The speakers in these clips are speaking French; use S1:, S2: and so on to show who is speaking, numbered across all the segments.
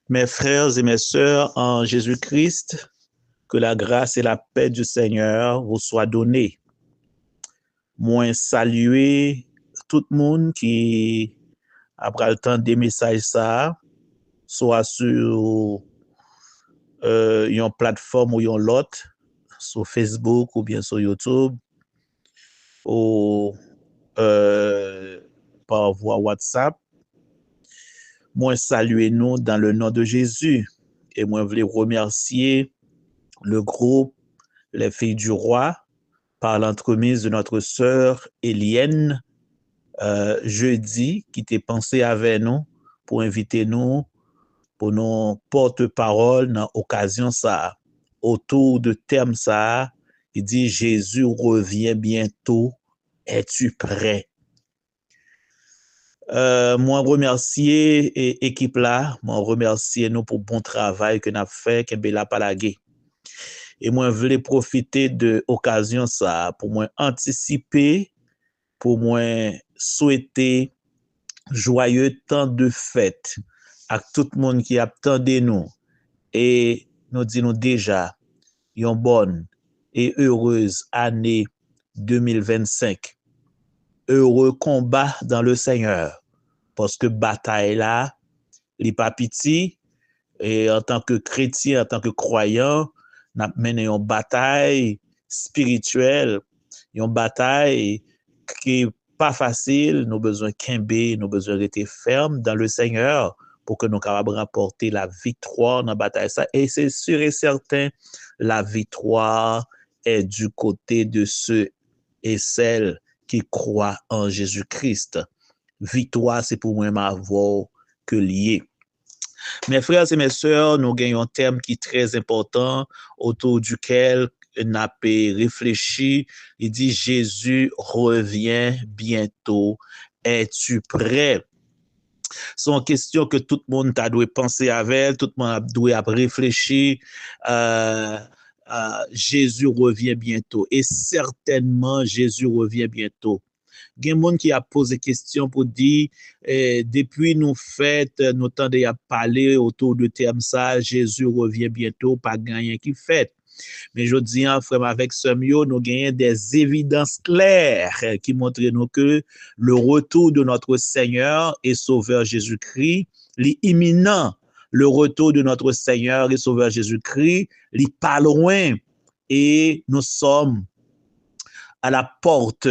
S1: Mes frères et mes sœurs en Jésus-Christ, que la grâce et la paix du Seigneur vous soient données. Moi, saluer tout le monde qui, après le temps des messages, ça, soit sur une plateforme ou une autre, sur Facebook ou bien sur YouTube, ou par voie WhatsApp. Moi, saluer nous dans le nom de Jésus. Et moi, je voulais remercier le groupe Les Filles du Roi par l'entremise de notre sœur Elienne jeudi, qui était pensé avec nous pour inviter nous pour nos porte-parole dans l'occasion ça. Autour de thème ça, il dit Jésus revient bientôt. Es-tu prêt? Moi remercier équipe là, moi remercier nous pour bon travail que nous avons fait, que Bella Palagé. Et moi voulais profiter de l'occasion ça pour moi anticiper, pour moi souhaiter joyeux temps de fête à tout le monde qui attendait nous et nous disons déjà une bonne et heureuse année 2025. Heureux combat dans le Seigneur parce que bataille là, les pas petit et en tant que chrétien, en tant que croyant, nous mené une bataille spirituelle, une bataille qui n'est pas facile, nous avons besoin de nous avons besoin d'être fermes dans le Seigneur pour que nous capables remporter la victoire dans la bataille. Et c'est sûr et certain, la victoire est du côté de ceux et celles qui croient en Jésus-Christ. Victoire, c'est pour moi m'avoir que lié. Mes frères et mes sœurs, nous gagnons un thème qui est très important autour duquel on a réfléchi. Il dit Jésus revient bientôt. Es-tu prêt? C'est une question que tout le monde doit penser avec, tout le monde doit réfléchir. Jésus revient bientôt. Et certainement, Jésus revient bientôt. Il y a des gens qui a posé question pour dire, depuis nous fêtes, nous tendons à parler autour de thème ça, Jésus revient bientôt, pas gagner qui fait. Mais je dis, frère, avec ce mieux, nous gagnons des évidences claires qui montrent nous que le retour de notre Seigneur et Sauveur Jésus-Christ, l'imminent, le retour de notre Seigneur et Sauveur Jésus-Christ, il pas loin et nous sommes à la porte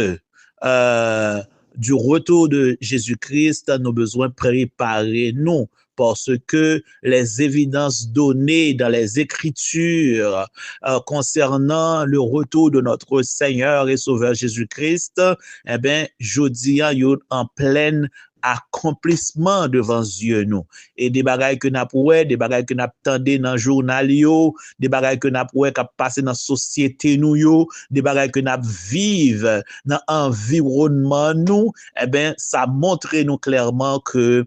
S1: du retour de Jésus-Christ, nous avons besoin de préparer nous parce que les évidences données dans les Écritures concernant le retour de notre Seigneur et Sauveur Jésus-Christ, eh bien, je dis en pleine accomplissement devant Dieu nous. Et des bagailles que n'a pas, des bagailles que n'a tendé dans le journal, des bagailles que n'a pas qui passé dans la société nous, des bagailles que n'a vive dans l'environnement nous, eh bien, ça montre nous clairement que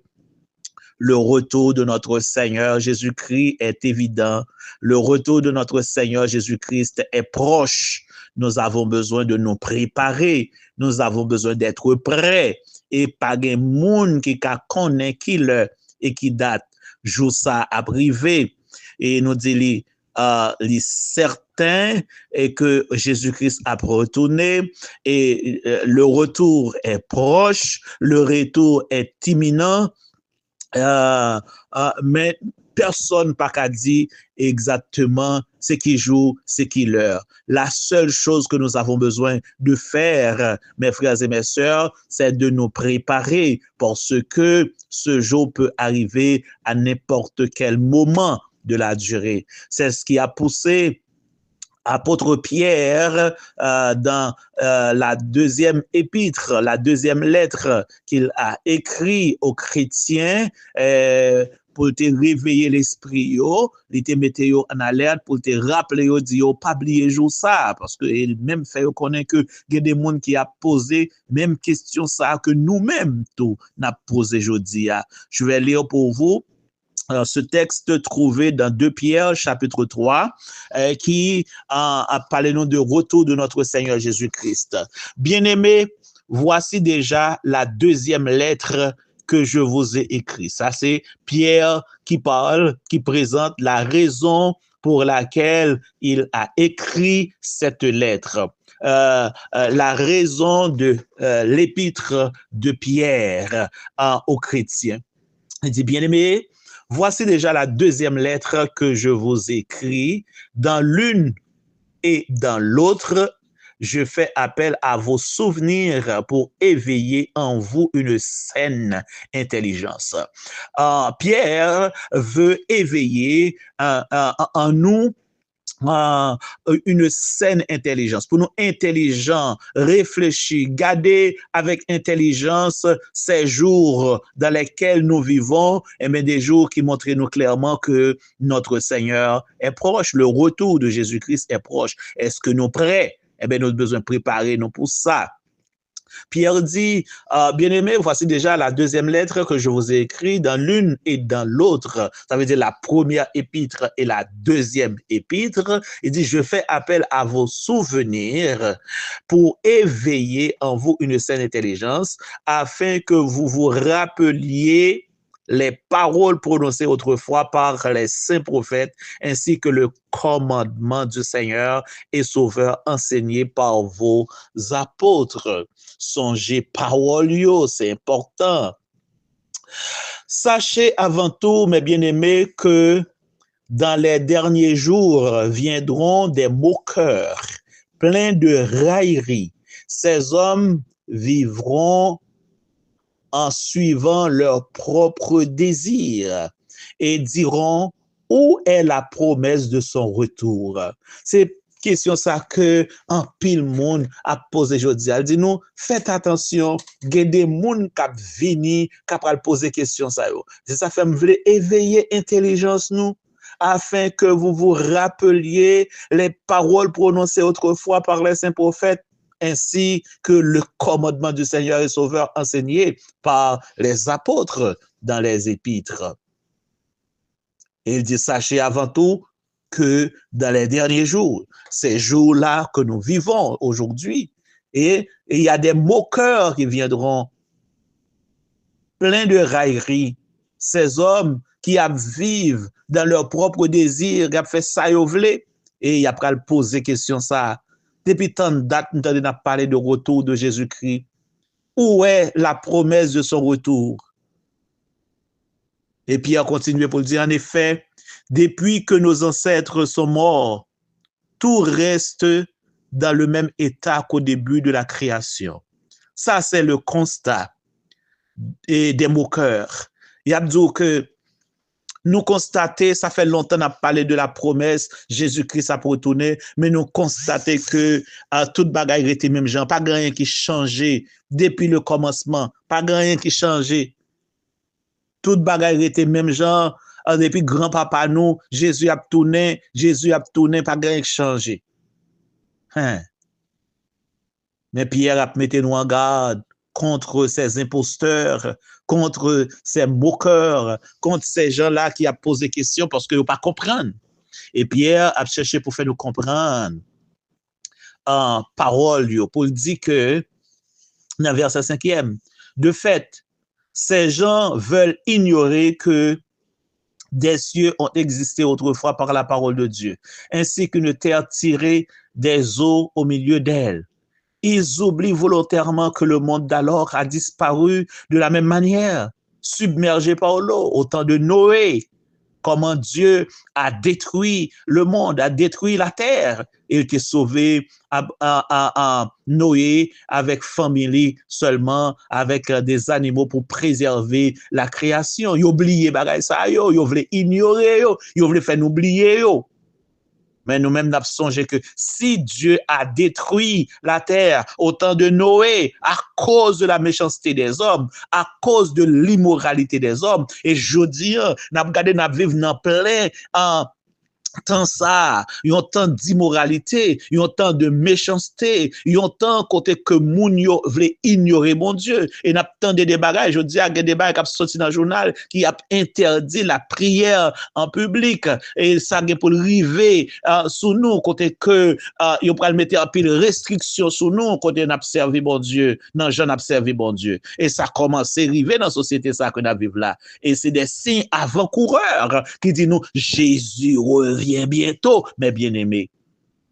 S1: le retour de notre Seigneur Jésus-Christ est évident. Le retour de notre Seigneur Jésus-Christ est proche. Nous avons besoin de nous préparer. Nous avons besoin d'être prêts. Et pas de monde qui connaît qui le et qui date. Jour ça à privé. Et nous dit les certains et que Jésus-Christ a retourné et le retour est proche, le retour est imminent. Mais personne n'a qu'à dire exactement ce qui joue, ce qui l'heure. La seule chose que nous avons besoin de faire, mes frères et mes sœurs, c'est de nous préparer parce que ce jour peut arriver à n'importe quel moment de la durée. C'est ce qui a poussé apôtre Pierre dans la deuxième épître, la deuxième lettre qu'il a écrit aux chrétiens pour te réveiller l'esprit, il te mette en alerte pour te rappeler, dit pas oublier jour ça, parce que il même fait connaître que il y a des gens qui a posé même question ça que nous-mêmes tout n'a posé aujourd'hui. Je vais lire pour vous. Alors, ce texte trouvé dans 2 Pierre, chapitre 3, qui a parlé nous de retour de notre Seigneur Jésus-Christ. Bien-aimés, voici déjà la deuxième lettre que je vous ai écrit. Ça, c'est Pierre qui parle, qui présente la raison pour laquelle il a écrit cette lettre. La raison de l'épître de Pierre aux chrétiens. Il dit, bien-aimés, voici déjà la deuxième lettre que je vous écris. Dans l'une et dans l'autre, je fais appel à vos souvenirs pour éveiller en vous une saine intelligence. Pierre veut éveiller en nous une saine intelligence. Pour nous intelligents, réfléchir, garder avec intelligence ces jours dans lesquels nous vivons, et bien des jours qui montrent nous clairement que notre Seigneur est proche, le retour de Jésus-Christ est proche. Est-ce que nous prêts? Eh bien, nous avons besoin de préparer nous pour ça. Pierre dit, bien-aimés, voici déjà la deuxième lettre que je vous ai écrite dans l'une et dans l'autre. Ça veut dire la première épître et la deuxième épître. Il dit, je fais appel à vos souvenirs pour éveiller en vous une saine intelligence afin que vous vous rappeliez les paroles prononcées autrefois par les saints prophètes, ainsi que le commandement du Seigneur et Sauveur enseigné par vos apôtres. Songez parole, c'est important. Sachez avant tout, mes bien-aimés, que dans les derniers jours viendront des moqueurs, pleins de railleries. Ces hommes vivront en suivant leurs propres désirs et diront où est la promesse de son retour. C'est question ça que un pile monde a posé aujourd'hui. Elle dit nous faites attention, il y a des monde qui vini qui pral poser question ça yo. Ça fait me vle éveiller intelligence nous afin que vous vous rappeliez les paroles prononcées autrefois par les saints prophètes ainsi que le commandement du Seigneur et Sauveur enseigné par les apôtres dans les épîtres. Et il dit, sachez avant tout que dans les derniers jours, ces jours-là que nous vivons aujourd'hui, et il y a des moqueurs qui viendront pleins de railleries. Ces hommes qui vivent dans leur propre désir, qui ont fait ça et il a pas poser question ça. Depuis tant de dates, nous avons parlé de retour de Jésus-Christ. Où est la promesse de son retour? Et Pierre continue pour dire, en effet, depuis que nos ancêtres sont morts, tout reste dans le même état qu'au début de la création. Ça, c'est le constat des moqueurs. Il y a dit que nous constatons, ça fait longtemps qu'on a parlé de la promesse, Jésus-Christ a retourné, mais nous constatons que toute bagaille était même genre, pas rien qui changeait depuis le commencement, pas rien qui changeait. Toute bagaille était même genre, depuis grand-papa nous, Jésus a tourné, pas rien qui changeait. Mais Pierre a mis nous en garde contre ces imposteurs, contre ces moqueurs, contre ces gens-là qui a posé des questions parce qu'ils ne pas comprendre. Et Pierre a cherché pour faire nous comprendre en parole, pour dire que, dans le verset 5e, de fait, ces gens veulent ignorer que des cieux ont existé autrefois par la parole de Dieu, ainsi qu'une terre tirée des eaux au milieu d'elle. Ils oublient volontairement que le monde d'alors a disparu de la même manière, submergé par l'eau, au temps de Noé. Comment Dieu a détruit le monde, a détruit la terre. Il était sauvé à Noé avec famille seulement, avec des animaux pour préserver la création. Ils oubliaient bagay ça, ils voulaient ignorer, ils voulaient faire oublier. Mais nous-mêmes, nous avons songé que si Dieu a détruit la terre au temps de Noé à cause de la méchanceté des hommes, à cause de l'immoralité des hommes, et je dis, nous avons vivre dans plein tant ça, yon tant d'immoralité, yon tant de méchanceté, yon tant côté que moun yo vle ignorer mon Dieu. Et n'a tant de bagages, je dis à des bagages qui sorti dans le journal qui a interdit la prière en public et ça gen pour river sous nous côté que yo pral mettre en pile restriction sous nous côté n'a servi bon Dieu, non j'en a servi bon Dieu. Et ça commence à river dans la société ça que n'a vivre là. Et c'est des signes avant-coureurs qui dit nous Jésus revient bientôt, mes bien-aimés.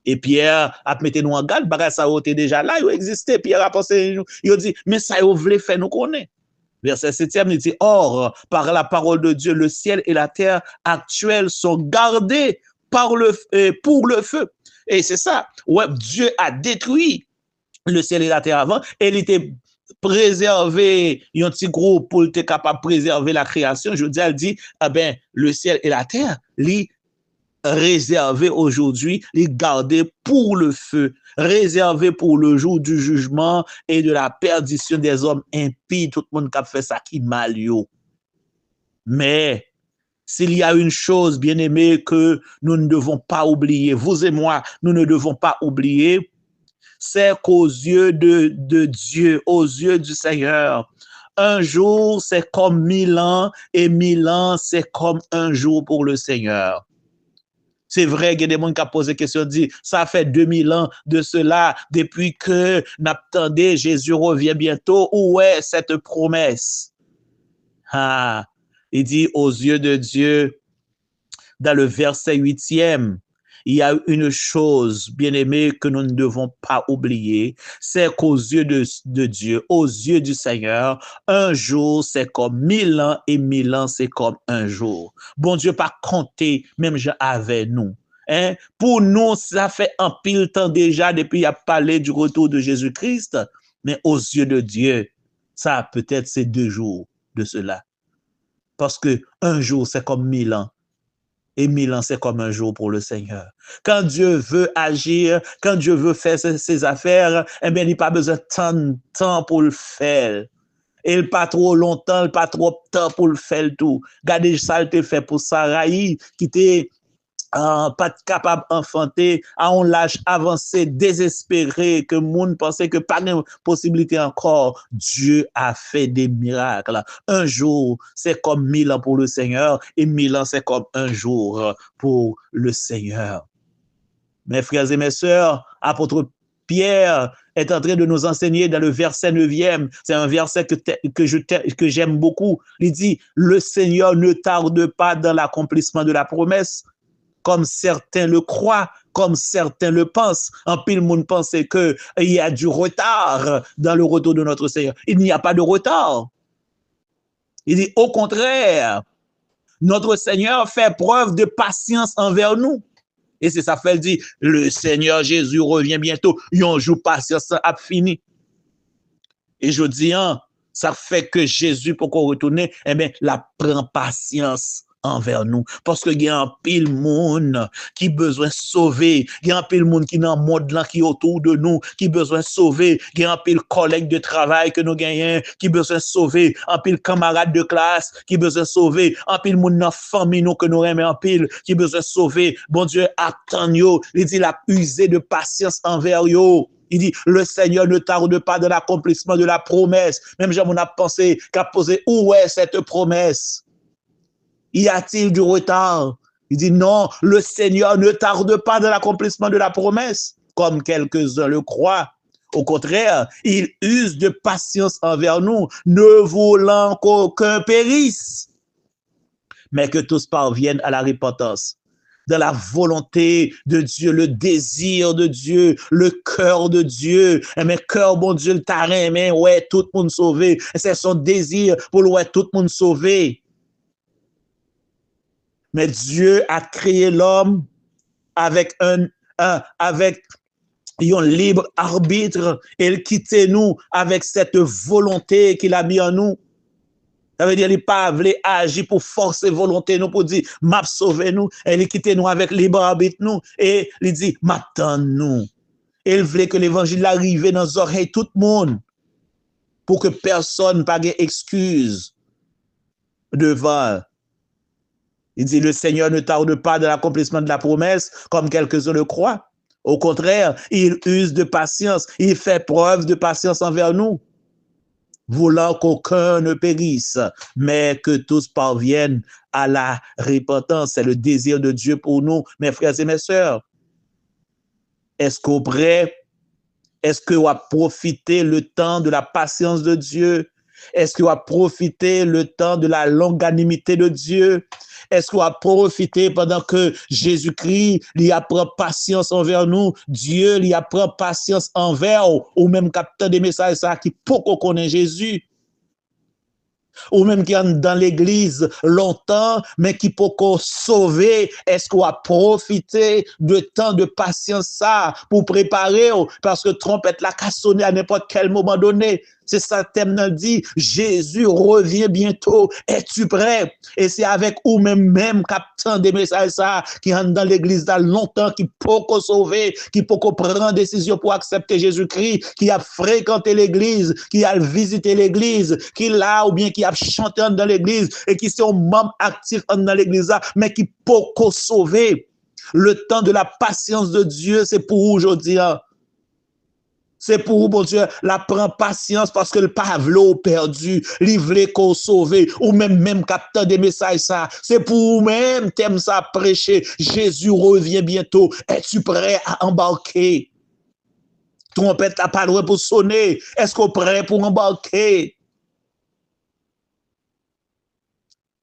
S1: Et Pierre a mis nous en garde, parce que ça a été déjà là, il existait. Pierre a pensé, il dit, mais ça, il voulait faire nous connaître. Verset 7e, il dit, or, par la parole de Dieu, le ciel et la terre actuels sont gardés pour le feu. Et c'est ça, ouais, Dieu a détruit le ciel et la terre avant, et il était préserver un petit groupe pour être capable de préserver la création. Je dis, elle dit, eh ben, le ciel et la terre, les réservé aujourd'hui, les garder pour le feu, réservé pour le jour du jugement et de la perdition des hommes impies, tout le monde qui a fait ça qui mal yo. Mais s'il y a une chose, bien aimée, que nous ne devons pas oublier, vous et moi, nous ne devons pas oublier, c'est qu'aux yeux de Dieu, aux yeux du Seigneur, un jour, c'est comme 1000 ans, et 1000 ans, c'est comme un jour pour le Seigneur. C'est vrai qu'il y a des gens qui ont posé la question, dit, ça fait 2000 ans de cela, depuis que n'attendez, Jésus revient bientôt. Où est cette promesse? Ah, il dit aux yeux de Dieu, dans le verset 8e, il y a une chose, bien aimé, que nous ne devons pas oublier, c'est qu'aux yeux de Dieu, aux yeux du Seigneur, un jour, c'est comme 1000 ans et 1000 ans, c'est comme un jour. Bon Dieu, pas compter, même avec nous. Hein? Pour nous, ça fait un pile temps déjà depuis qu'il a parlé du retour de Jésus-Christ, mais aux yeux de Dieu, ça peut-être c'est 2 jours de cela. Parce que un jour, c'est comme 1000 ans. Et 1000 ans, c'est comme un jour pour le Seigneur. Quand Dieu veut agir, quand Dieu veut faire ses affaires, eh bien, il n'a pas besoin de tant de temps pour le faire. Et il pas trop longtemps, il pas trop de temps pour le faire tout. Regardez ça, il te fait pour Sarai, qui était pas capable d'enfanter, à un âge avancé, désespéré, que le monde pensait que pas de possibilité encore. Dieu a fait des miracles. Un jour, c'est comme 1000 ans pour le Seigneur, et 1000 ans, c'est comme un jour pour le Seigneur. Mes frères et mes sœurs, apôtre Pierre est en train de nous enseigner dans le verset 9e. C'est un verset que j'aime beaucoup. Il dit, le Seigneur ne tarde pas dans l'accomplissement de la promesse, comme certains le croient, comme certains le pensent. En pile, le monde pense qu'il y a du retard dans le retour de notre Seigneur. Il n'y a pas de retard. Il dit, au contraire, notre Seigneur fait preuve de patience envers nous. Et c'est ça fait dit, le Seigneur Jésus revient bientôt. Un jour patience a fini. Et je dis, ça fait que Jésus, pour qu'on retourne, eh bien, la prend patience envers nous. Parce qu'il y a un pile monde qui besoin de sauver. Il y a un pile monde qui est dans le monde là, qui est autour de nous, qui besoin de sauver. Il y a un pile collègue de travail que nous gagnons, qui besoin de sauver. Un pile camarade de classe, qui besoin de sauver. Un pile monde dans la famille nous que nous aimons en pile, qui besoin de sauver. Bon Dieu, attend yo. Il dit, il a usé de patience envers yo. Il dit, le Seigneur ne tarde pas dans l'accomplissement de la promesse. Même Jean, on a pensé qu'à poser, où est cette promesse? Y a-t-il du retard? Il dit non, le Seigneur ne tarde pas dans l'accomplissement de la promesse, comme quelques-uns le croient. Au contraire, il use de patience envers nous, ne voulant qu'aucun périsse, mais que tous parviennent à la repentance. Dans la volonté de Dieu, le désir de Dieu, le cœur de Dieu. Mais cœur, bon Dieu, le terrain, mais ouais, tout le monde sauvé. C'est son désir pour ouais, tout le monde sauvé. Mais Dieu a créé l'homme avec un libre arbitre et il quitte nous avec cette volonté qu'il a mis en nous. Ça veut dire qu'il n'a pas voulu agir pour forcer volonté nous, pour dire, m'a sauvé nous, et il quitte nous avec libre arbitre nous, et il dit, m'attend nous. Et il voulait que l'évangile arrive dans les oreilles de tout le monde, pour que personne n'ait excuse devant. Il dit, le Seigneur ne tarde pas dans l'accomplissement de la promesse, comme quelques-uns le croient. Au contraire, il use de patience, il fait preuve de patience envers nous, voulant qu'aucun ne périsse, mais que tous parviennent à la repentance. C'est le désir de Dieu pour nous, mes frères et mes sœurs. Est-ce qu'au près, est-ce que vous avez profité le temps de la patience de Dieu? Est-ce que vous avez profité le temps de la longanimité de Dieu? Est-ce qu'on a profité pendant que Jésus-Christ lui apprend patience envers nous, Dieu lui apprend patience envers ou même capteur des messages ça qui pour qu'on connaisse Jésus? Ou même qui est dans l'église longtemps, mais qui peut sauver, est-ce qu'on a profité de temps de patience ça pour préparer, parce que trompette la qu'à sonner à n'importe quel moment donné. C'est ça, thème dit, Jésus revient bientôt, es-tu prêt? Et c'est avec ou même captant des messages ça, qui rentre dans l'église dans longtemps, qui peut sauver, qui peut prendre décision pour accepter Jésus-Christ, qui a fréquenté l'église, qui a visité l'église, qui l'a ou bien qui a chanté dans l'église, et qui sont membres actifs dans l'église, mais qui peut sauver. Le temps de la patience de Dieu, c'est pour aujourd'hui. C'est pour vous, bon Dieu, la prend patience parce que le pavlo perdu, livré qu'on sauvé, ou même capteur des messages ça. C'est pour vous-même, t'aimes ça prêcher. Jésus revient bientôt. Es-tu prêt à embarquer? Trompette la pas loin pour sonner. Est-ce qu'on est prêt pour embarquer?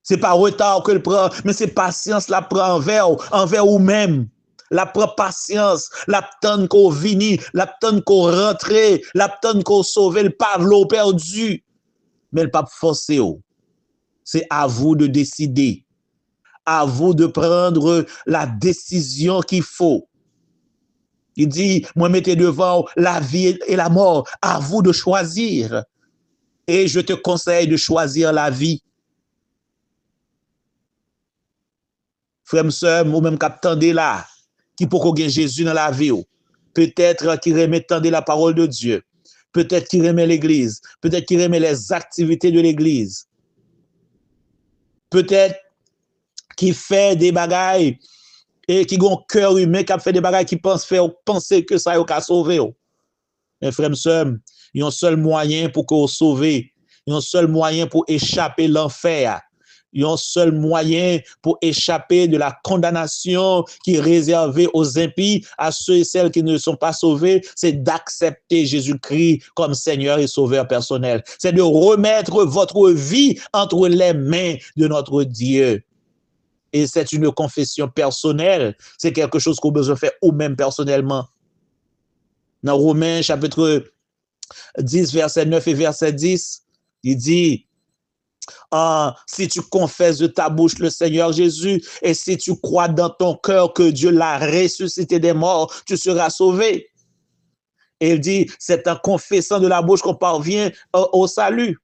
S1: C'est pas retard que le prend, mais c'est patience la prend envers vous-même. La prend patience, la tonne qu'on vini, la tonne qu'on rentre, la tonne qu'on sauve, le pavlo perdu. Mais le pape forcé, c'est à vous de décider, à vous de prendre la décision qu'il faut. Il dit, moi mettez devant la vie et la mort, à vous de choisir. Et je te conseille de choisir la vie. Frère, sœur, ou même qu'attendez là, qui peut qu'on Jésus dans la vie. Peut-être qu'il remet la parole de Dieu. Peut-être qu'il remet l'église. Peut-être qu'il remet les activités de l'église. Peut-être qu'il fait des bagailles et qui ont un cœur humain, qui fait des bagailles qui penser que ça va sauver. Mes frères, sœurs, il y a un seul moyen pour qu'on sauve. Il y a un seul moyen pour échapper l'enfer. Il y a un seul moyen pour échapper de la condamnation qui est réservée aux impies, à ceux et celles qui ne sont pas sauvés, c'est d'accepter Jésus-Christ comme Seigneur et Sauveur personnel. C'est de remettre votre vie entre les mains de notre Dieu. Et c'est une confession personnelle. C'est quelque chose qu'on besoin faire ou même personnellement. Dans Romains chapitre 10, verset 9 et verset 10, il dit, si tu confesses de ta bouche le Seigneur Jésus et si tu crois dans ton cœur que Dieu l'a ressuscité des morts, tu seras sauvé. Et il dit, c'est en confessant de la bouche qu'on parvient au salut.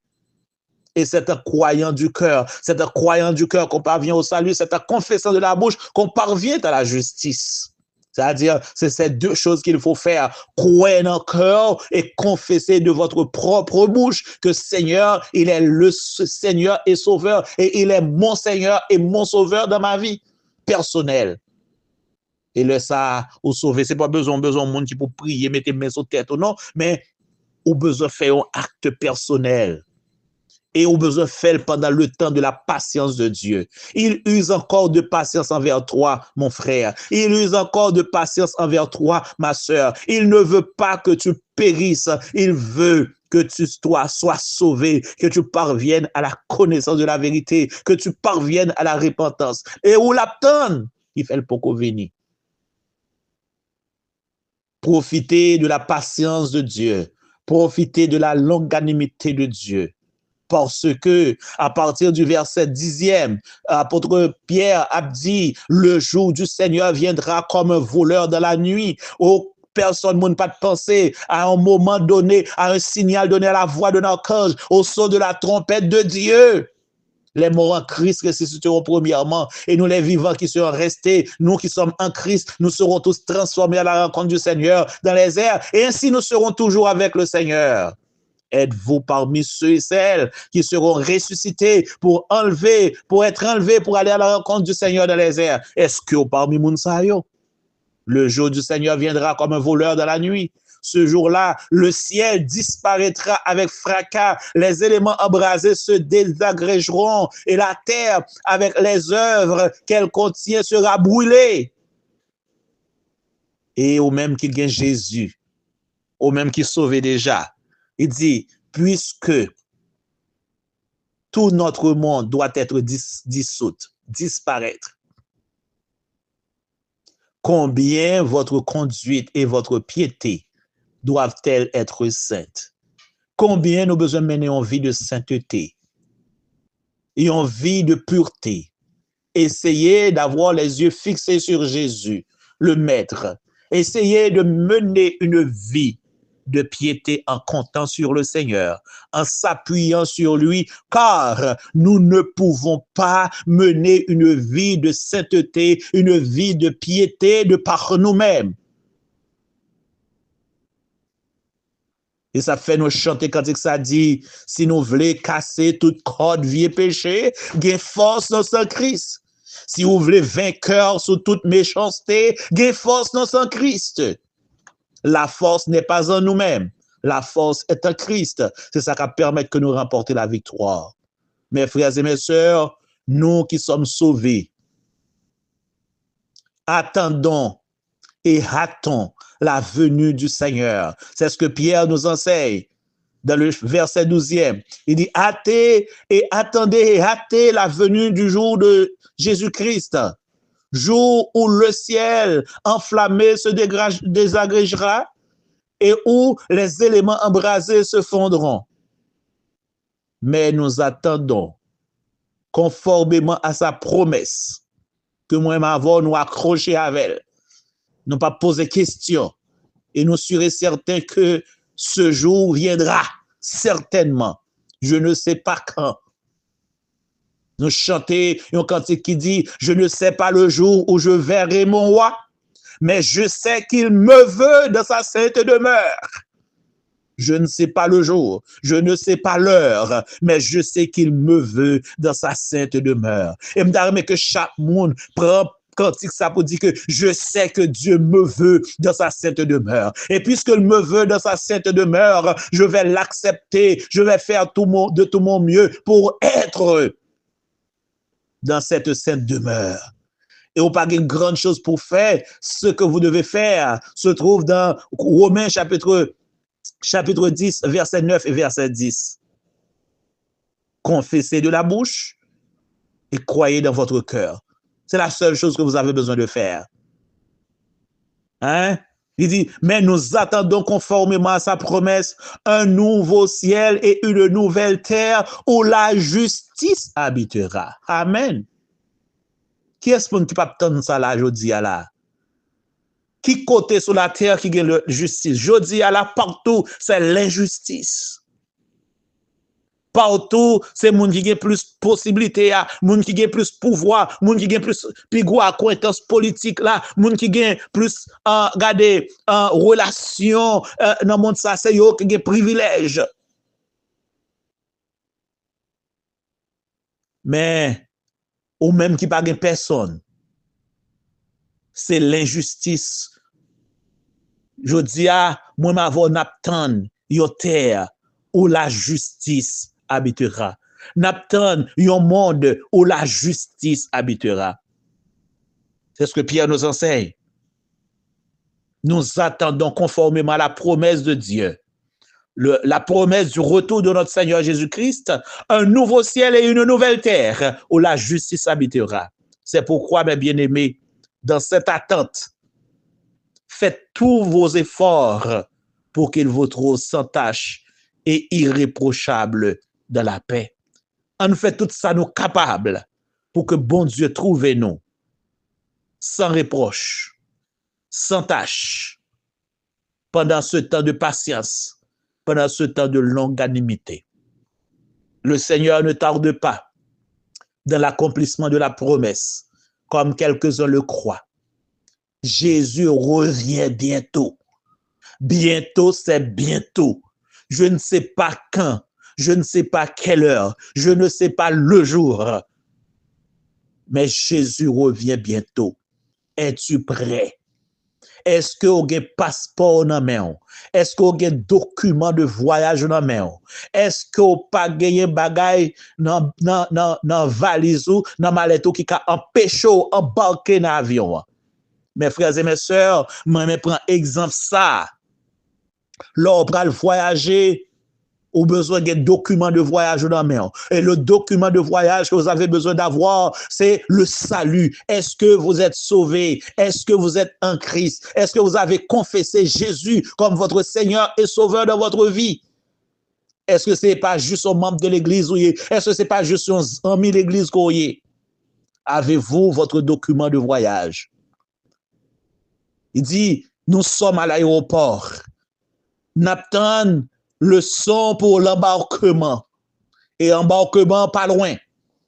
S1: Et c'est en croyant du cœur, c'est en croyant du cœur qu'on parvient au salut, c'est en confessant de la bouche qu'on parvient à la justice. C'est-à-dire, c'est ces deux choses qu'il faut faire. Croire dans le cœur et confesser de votre propre bouche que Seigneur, il est le Seigneur et Sauveur et il est mon Seigneur et mon Sauveur dans ma vie personnelle. Et le ça, ou sauver, c'est pas besoin de monde qui peut prier, mettre mains sur tête ou non, mais ou besoin de faire un acte personnel. Et on besoin de faire pendant le temps de la patience de Dieu. Il use encore de patience envers toi, mon frère. Il use encore de patience envers toi, ma sœur. Il ne veut pas que tu périsses. Il veut que tu sois sauvé, que tu parviennes à la connaissance de la vérité, que tu parviennes à la repentance. Et où l'attend, il fait le poco veni. Profitez de la patience de Dieu. Profitez de la longanimité de Dieu. Parce que, à partir du verset 10e, apôtre Pierre a dit, le jour du Seigneur viendra comme un voleur dans la nuit. Oh, personne ne peut pas penser à un moment donné, à un signal donné à la voix d'un archange, au son de la trompette de Dieu. Les morts en Christ ressusciteront premièrement, et nous les vivants qui seront restés, nous qui sommes en Christ, nous serons tous transformés à la rencontre du Seigneur dans les airs, et ainsi nous serons toujours avec le Seigneur. Êtes-vous parmi ceux et celles qui seront ressuscités pour être enlevés pour aller à la rencontre du Seigneur dans les airs? Est-ce que parmi Mounsayo? Le jour du Seigneur viendra comme un voleur dans la nuit. Ce jour-là, le ciel disparaîtra avec fracas, les éléments embrasés se désagrégeront et la terre, avec les œuvres qu'elle contient, sera brûlée. Et au même qui gagne Jésus, au même qui sauvé déjà, il dit, puisque tout notre monde doit être dissout, disparaître, combien votre conduite et votre piété doivent-elles être saintes? Combien nous besoin mener en vie de sainteté et en vie de pureté? Essayez d'avoir les yeux fixés sur Jésus, le Maître. Essayez de mener une vie de piété en comptant sur le Seigneur, en s'appuyant sur lui, car nous ne pouvons pas mener une vie de sainteté, une vie de piété de par nous-mêmes. Et ça fait nous chanter quand ça dit, si nous voulons casser toute corde vie péché, gain force dans son Christ. Si vous voulez vainqueur sur toute méchanceté, gain force dans son Christ. La force n'est pas en nous-mêmes. La force est en Christ. C'est ça qui permet que nous remporter la victoire. Mes frères et mes sœurs, nous qui sommes sauvés, attendons et hâtons la venue du Seigneur. C'est ce que Pierre nous enseigne dans le verset 12e. Il dit, hâtez et attendez et hâtez la venue du jour de Jésus-Christ. Jour où le ciel enflammé se désagrégera et où les éléments embrasés se fondront. Mais nous attendons, conformément à sa promesse, que moi m'avons nous accroché avec elle, nous pas poser question, et nous serons certains que ce jour viendra, certainement. Je ne sais pas quand. Nous chantons un cantique qui dit, je ne sais pas le jour où je verrai mon roi, mais je sais qu'il me veut dans sa sainte demeure. Je ne sais pas le jour, je ne sais pas l'heure, mais je sais qu'il me veut dans sa sainte demeure. Et me dire que chaque monde prend cantique ça pour dire que je sais que Dieu me veut dans sa sainte demeure. Et puisqu'il me veut dans sa sainte demeure, je vais l'accepter, je vais faire de tout mon mieux pour être dans cette sainte demeure. Et vous n'avez pas une grande chose pour faire. Ce que vous devez faire se trouve dans Romains chapitre 10, verset 9 et verset 10. Confessez de la bouche et croyez dans votre cœur. C'est la seule chose que vous avez besoin de faire. Hein? Il dit, mais nous attendons conformément à sa promesse un nouveau ciel et une nouvelle terre où la justice habitera. Amen. Qui est-ce qui peut attendre ça là, jodi à là? Qui côté sur la terre qui gagne la justice? Jodi à là, partout, c'est l'injustice. Partout, c'est moun qui gagne plus possibilité, moun qui gagne plus pouvoir, moun qui gagne plus pigou acquaintance politique là, moun qui gagne plus regardez relation dans monde ça c'est yo qui gagne privilège. Mais ou même qui pas gagne personne. C'est l'injustice. Je dis à moi m'avons n'attend yo terre où la justice habitera. N'attend un monde où la justice habitera. C'est ce que Pierre nous enseigne. Nous attendons conformément à la promesse de Dieu. La promesse du retour de notre Seigneur Jésus-Christ, un nouveau ciel et une nouvelle terre où la justice habitera. C'est pourquoi, mes bien-aimés, dans cette attente, faites tous vos efforts pour qu'il vous trouve sans tâche et irréprochable dans la paix. On fait tout ça nous capables pour que bon Dieu trouve nous sans reproche, sans tâche, pendant ce temps de patience, pendant ce temps de longanimité. Le Seigneur ne tarde pas dans l'accomplissement de la promesse, comme quelques-uns le croient. Jésus revient bientôt. Bientôt, c'est bientôt. Je ne sais pas quand, je ne sais pas quelle heure, je ne sais pas le jour, mais Jésus revient bientôt. Es-tu prêt? Est-ce que vous avez un passeport dans la main? Est-ce que vous avez un document de voyage dans la main? Est-ce que vous n'avez pas gagné bagay dans la valise ou dans la mallette qui a empêché d'embarquer dans l'avion? Mes frères et mes sœurs, je prends exemple ça. Lorsque vous voyager, ou besoin d'un document de voyage dans la main. Et le document de voyage que vous avez besoin d'avoir, c'est le salut. Est-ce que vous êtes sauvé? Est-ce que vous êtes en Christ? Est-ce que vous avez confessé Jésus comme votre Seigneur et Sauveur dans votre vie? Est-ce que ce n'est pas juste un membre de l'église? Est-ce que ce n'est pas juste un ami de l'église? Avez-vous votre document de voyage? Il dit, nous sommes à l'aéroport. N'attendons le son pour l'embarquement. Et embarquement pas loin.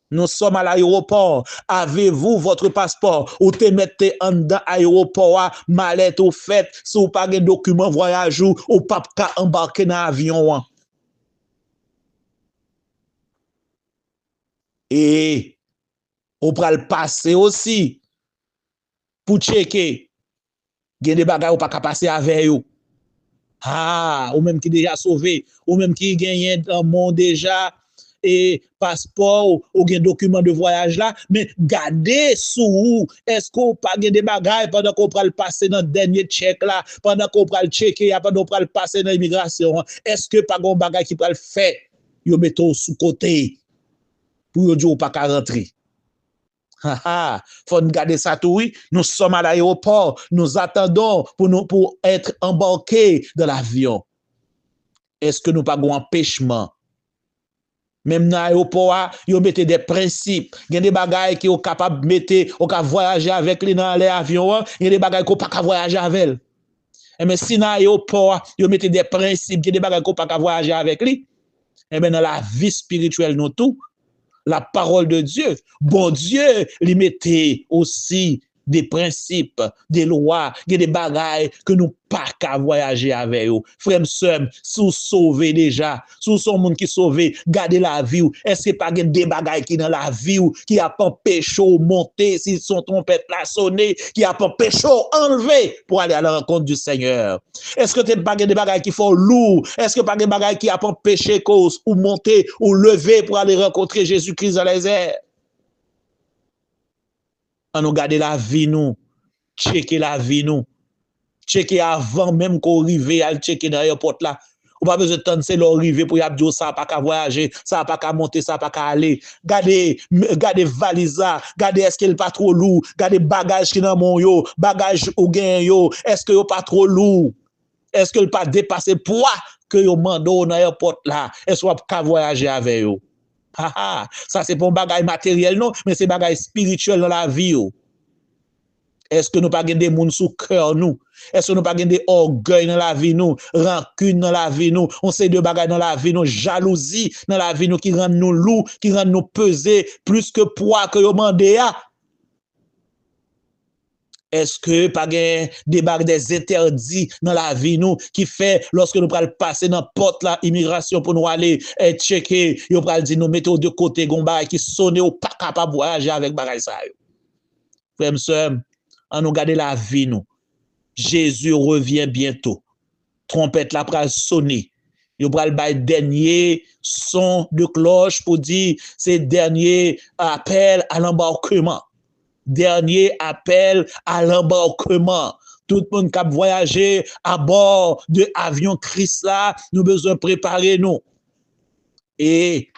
S1: Nous sommes à l'aéroport. Avez-vous votre passeport? Ou te mettez en dans l'aéroport, mallette ou fait, si vous pas de document voyage ou pas embarquer dans l'avion. Et on peut le passer aussi pour checker. Il y a des bagages ou pas passer avec vous. Ah, ou même qui déjà sauvé, ou même qui gagne dans le monde déjà, et passeport, ou un document de voyage là, mais gardez sous est-ce qu'on pas des bagages pendant qu'on prend le passer dans le dernier check là, pendant qu'on prend le checker, pendant qu'on prend le passer dans l'immigration, est-ce que pas un bagage qui prend le fait, yo mettons sous côté, pour dire pas qu'à rentrer. Faut nous garder ça tout, oui. Nous sommes à l'aéroport, nous attendons pour être embarqués dans l'avion. Est-ce que nous pas un empêchement? Même dans l'aéroport, ils mettent des principes. Il y a des bagages qui sont capables de mettre, on peut voyager avec les dans l'avion, il y a des bagages qui ne peuvent pas voyager avec. Mais si dans l'aéroport, ils mettent des principes, il y a des bagages qui ne peuvent pas voyager avec lui, et bien dans la vie spirituelle, nous tout, la parole de Dieu. Bon Dieu, lui mettait aussi des principes, des lois, des bagailles que nous pas qu'à voyager avec eux. Frère, sœur, si vous sauvez déjà, si vous sont monde qui sauvé, gardez la vie. Est-ce que pas des bagailles qui dans la vie qui a pas empêché de monter si son trompette la sonné, qui a pas empêché enlever pour aller à la rencontre du Seigneur? Est-ce que tu pas des bagailles qui font lourd? Est-ce que pas des bagailles qui a pas empêché cause ou monter ou lever pour aller rencontrer Jésus-Christ dans les airs? On nous garder la vie nous, checker la vie nous, checker avant même qu'on arrive à checker dans l'aéroport là. On pas besoin de temps c'est l'arrivée pour y dire ça pas qu'à voyager, ça pas qu'à monter, ça pas qu'à aller. Gardez valise là, gardez est-ce qu'il pas trop lourd, gardez bagage qui dans mon yo, bagage ou gain yo, est-ce que yo pas trop lourd? Est-ce que pas dépasser poids que yo mando dans l'aéroport là? Est-ce qu'on pas voyager avec yo? Ça c'est pour un bagage matériel non, mais c'est bagage spirituel dans la vie. Est-ce que nous pas des gens sous cœur nous? Est-ce que nous pas des orgueil dans la vie nous, rancune dans la vie nous, on sait de bagages dans la vie nous, jalousie dans la vie nous qui rend nous lourds, qui rend nous peser plus que poids que yo mandé a? Est-ce que pas des bagages des interdits dans la vie nous qui fait lorsque nous pral passer dans porte la immigration pour nous aller checker, yo pral dire nous mettons de côté gomba qui sonne ou pas capable voyager avec bagage ça yo. Frère sœur, on nous garder la vie nous. Jésus revient bientôt. Trompette la pral sonner. Yo pral bay dernier son de cloche pour dire c'est dernier appel à l'embarquement. Dernier appel à l'embarquement. Tout le monde qui a voyagé à bord de l'avion Christ là, nous besoin préparer nous. Et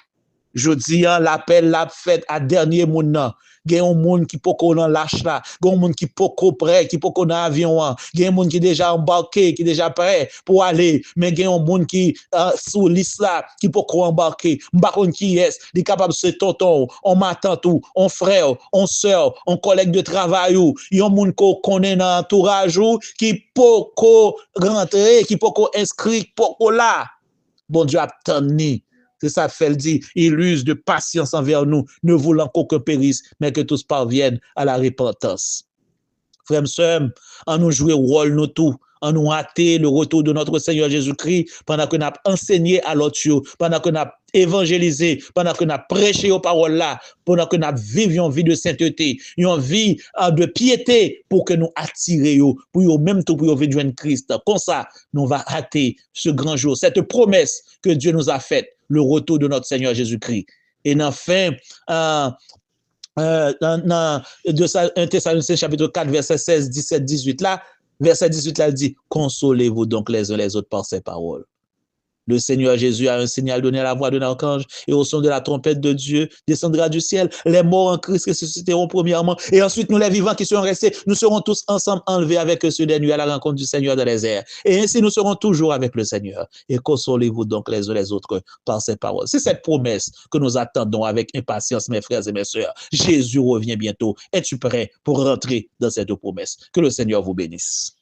S1: je dis l'appel l'a fait à dernier monde. Il y a un monde qui peut dans lâche là, il y a un monde qui peut prêt, qui peut dans l'avion, il y a un monde qui est déjà embarqué, qui est déjà prêt pour aller, mais il y a un monde qui sous liste là, qui peut embarquer. M'bakon qui est, il est capable de se tonton, on m'attend tout, on frère, on sœur, on collègue de travail ou, il y a un monde qu'on connaît dans l'entourage ou, qui peut rentrer, qui peut inscrire, qui peut là. Bon Dieu a tenu. C'est ça fait dit, il use de patience envers nous, ne voulant qu'aucun périsse, mais que tous parviennent à la repentance. Frère, sœur, en nous jouer rôle nous tout, On nous hâté le retour de notre Seigneur Jésus-Christ pendant que nous avons enseigné à l'autre, pendant que nous avons évangélisé, pendant que nous avons prêché aux paroles là, pendant que nous vivions une vie de sainteté, une vie de piété pour que nous attirions, pour même tout pour venir Christ. Comme ça, nous va hâter ce grand jour, cette promesse que Dieu nous a faite, le retour de notre Seigneur Jésus-Christ. Et enfin, dans 1 Thessaloniciens chapitre 4, verset 16, 17, 18 là, verset 18 là, il dit, consolez-vous donc les uns les autres par ces paroles. Le Seigneur Jésus a un signal donné à la voix d'un archange et au son de la trompette de Dieu descendra du ciel. Les morts en Christ ressusciteront premièrement et ensuite nous les vivants qui seront restés, nous serons tous ensemble enlevés avec ceux des nuits à la rencontre du Seigneur dans les airs. Et ainsi nous serons toujours avec le Seigneur. Et consolez-vous donc les uns les autres par ces paroles. C'est cette promesse que nous attendons avec impatience, mes frères et mes sœurs. Jésus revient bientôt. Es-tu prêt pour rentrer dans cette promesse? Que le Seigneur vous bénisse.